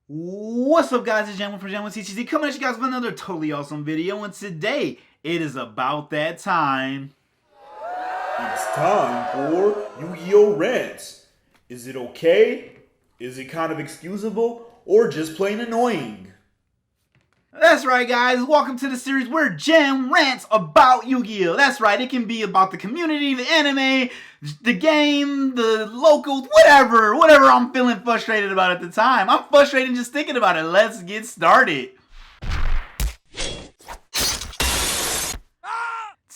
What's up, guys? It's Jam1 from Jam1TCG coming at you guys with another totally awesome video, and today it is about that time. It's time for Yu-Gi-Oh! Rants. Is it okay? Is it kind of excusable? Or just plain annoying? That's right, guys. Welcome to the series where Jam rants about Yu-Gi-Oh! That's right, it can be about the community, the anime, the game, the locals, whatever I'm feeling frustrated about at the time. I'm frustrated just thinking about it. Let's get started.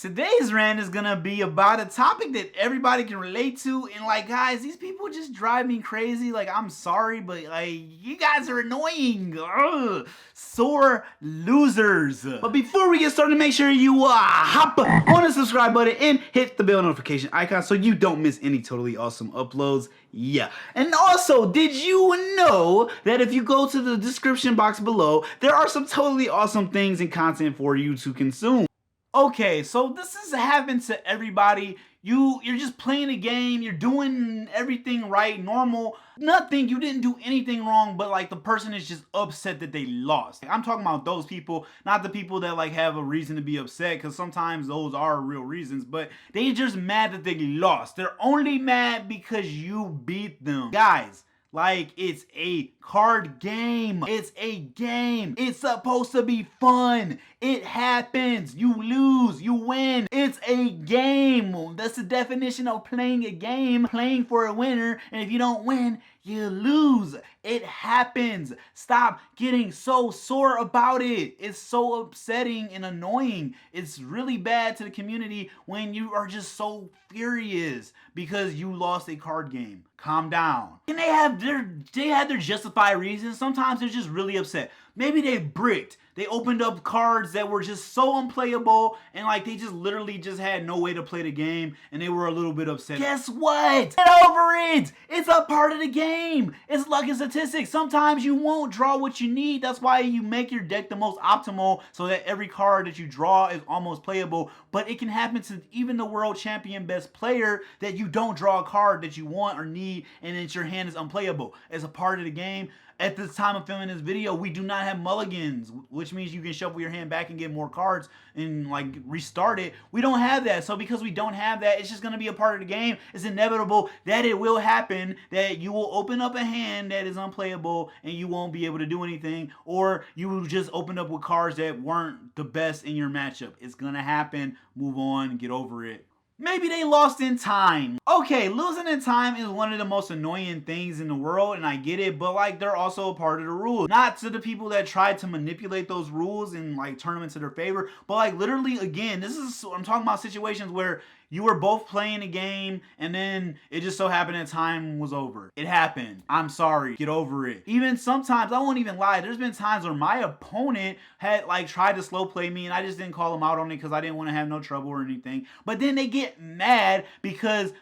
Today's rant is gonna be about a topic that everybody can relate to, and like, guys, these people just drive me crazy. Like, I'm sorry, but like, you guys are annoying. Ugh. Sore losers. But before we get started, make sure you hop on the subscribe button and hit the bell notification icon so you don't miss any totally awesome uploads. Yeah. And also, did you know that if you go to the description box below, there are some totally awesome things and content for you to consume? Okay, so this has happened to everybody. You're just playing a game, you're doing everything right, normal, nothing, you didn't do anything wrong, but like the person is just upset that they lost. I'm talking about those people, not the people that like have a reason to be upset, because sometimes those are real reasons, but they just mad that they lost. They're only mad because you beat them. Guys, like, it's a card game. It's a game. It's supposed to be fun. It happens. You lose. You win. It's a game. That's the definition of playing a game. Playing for a winner. And if you don't win, you lose. It happens. Stop getting so sore about it. It's so upsetting and annoying. It's really bad to the community when you are just so furious because you lost a card game. Calm down. And they have their justified reasons. Sometimes they're just really upset. Maybe they bricked. They opened up cards that were just so unplayable, and like they just literally just had no way to play the game, and they were a little bit upset. Guess what? Get over it. It's a part of the game. It's luck and statistics. Sometimes you won't draw what you need. That's why you make your deck the most optimal so that every card that you draw is almost playable. But it can happen to even the world champion best player that you don't draw a card that you want or need, and that your hand is unplayable. It's a part of the game. At the time of filming this video, we do not have mulligans, which means you can shuffle your hand back and get more cards and like restart it. We don't have that. So because we don't have that, it's just going to be a part of the game. It's inevitable that it will happen, that you will open up a hand that is unplayable and you won't be able to do anything, or you will just open up with cards that weren't the best in your matchup. It's going to happen. Move on. Get over it. Maybe they lost in time. Okay, losing in time is one of the most annoying things in the world, and I get it, but like they're also a part of the rules. Not to the people that tried to manipulate those rules and like turn them into their favor, but like literally, again, I'm talking about situations where you were both playing a game and then it just so happened that time was over. It happened. I'm sorry. Get over it. Even sometimes, I won't even lie, there's been times where my opponent had like tried to slow play me and I just didn't call them out on it because I didn't want to have no trouble or anything. But then they get mad because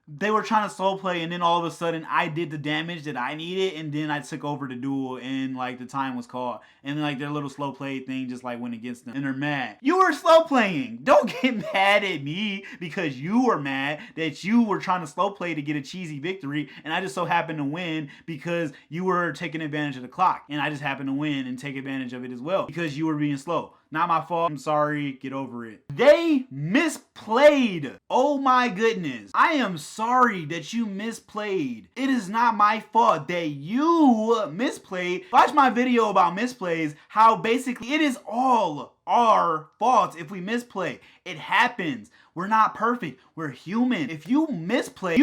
they were trying to slow play, and then all of a sudden I did the damage that I needed, and then I took over the duel and like the time was called, and like their little slow play thing just like went against them and they're mad. You were slow playing. Don't get mad at me because you were mad that you were trying to slow play to get a cheesy victory, and I just so happened to win because you were taking advantage of the clock, and I just happened to win and take advantage of it as well because you were being slow. Not my fault. I'm sorry. Get over it. They misplayed. Oh my goodness. I am sorry that you misplayed. It is not my fault that you misplayed. Watch my video about misplays, how basically it is all our fault if we misplay. It happens. We're not perfect. We're human. If you misplay,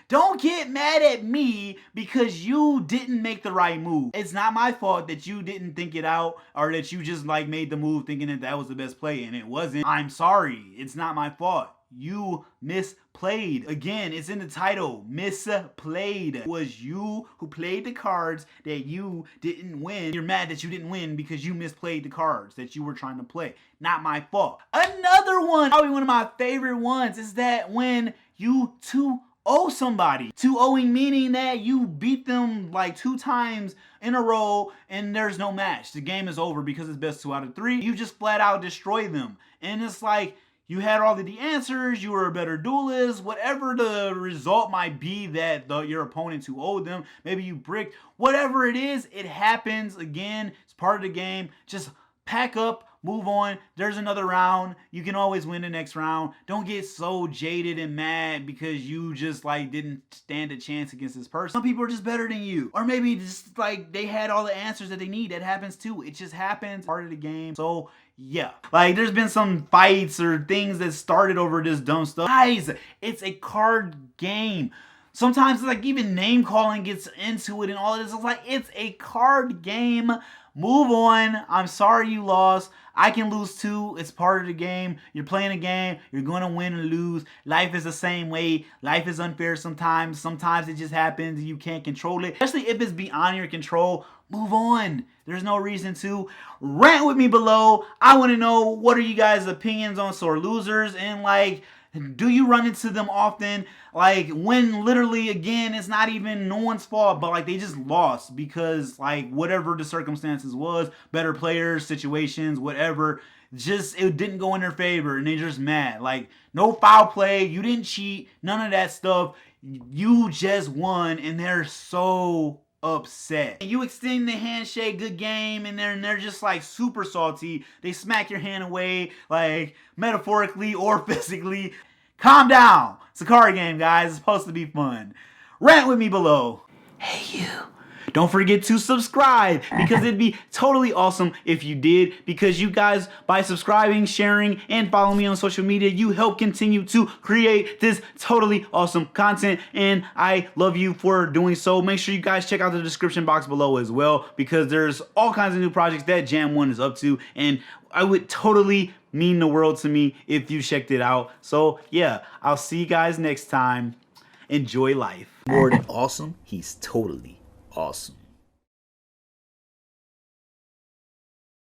don't get mad at me because you didn't make the right move. It's not my fault that you didn't think it out or that you just like made the move thinking that that was the best play and it wasn't. I'm sorry. It's not my fault. You misplayed. Again, it's in the title. Misplayed. It was you who played the cards that you didn't win. You're mad that you didn't win because you misplayed the cards that you were trying to play. Not my fault. Another one, probably one of my favorite ones, is that when you owe somebody. 2-0ing meaning that you beat them like 2 times in a row and there's no match. The game is over because it's best 2 out of 3. You just flat out destroy them. And it's like, You had all of the answers, you were a better duelist, whatever the result might be that your opponents who owed them, maybe you bricked, whatever it is, it happens. Again, it's part of the game. Just pack up, move on. There's another round. You can always win the next round. Don't get so jaded and mad because you just like didn't stand a chance against this person. Some people are just better than you. Or maybe just like they had all the answers that they need. That happens too. It just happens. Part of the game. So yeah, like there's been some fights or things that started over this dumb stuff. Guys, it's a card game. Sometimes like even name calling gets into it and all of this. It's like it's a card game. Move on. I'm sorry you lost. I can lose too. It's part of the game. You're playing a game. You're going to win and lose. Life is the same way. Life is unfair sometimes. Sometimes it just happens and you can't control it. Especially if it's beyond your control. Move on. There's no reason to. Rant with me below. I want to know, what are you guys' opinions on sore losers, and like, do you run into them often? Like when literally, again, it's not even no one's fault, but like they just lost because like whatever the circumstances was, better players, situations, whatever, just it didn't go in their favor and they're just mad. Like no foul play, you didn't cheat, none of that stuff. You just won and they're so upset. You extend the handshake, good game, and they're just like super salty. They smack your hand away, like metaphorically or physically. Calm down. It's a card game, guys. It's supposed to be fun. Rant with me below. Hey you. Don't forget to subscribe because it'd be totally awesome if you did, because you guys, by subscribing, sharing, and following me on social media, you help continue to create this totally awesome content, and I love you for doing so. Make sure you guys check out the description box below as well, because there's all kinds of new projects that Jam1 is up to, and I would totally mean the world to me if you checked it out. So yeah, I'll see you guys next time. Enjoy life. More than awesome, he's totally awesome.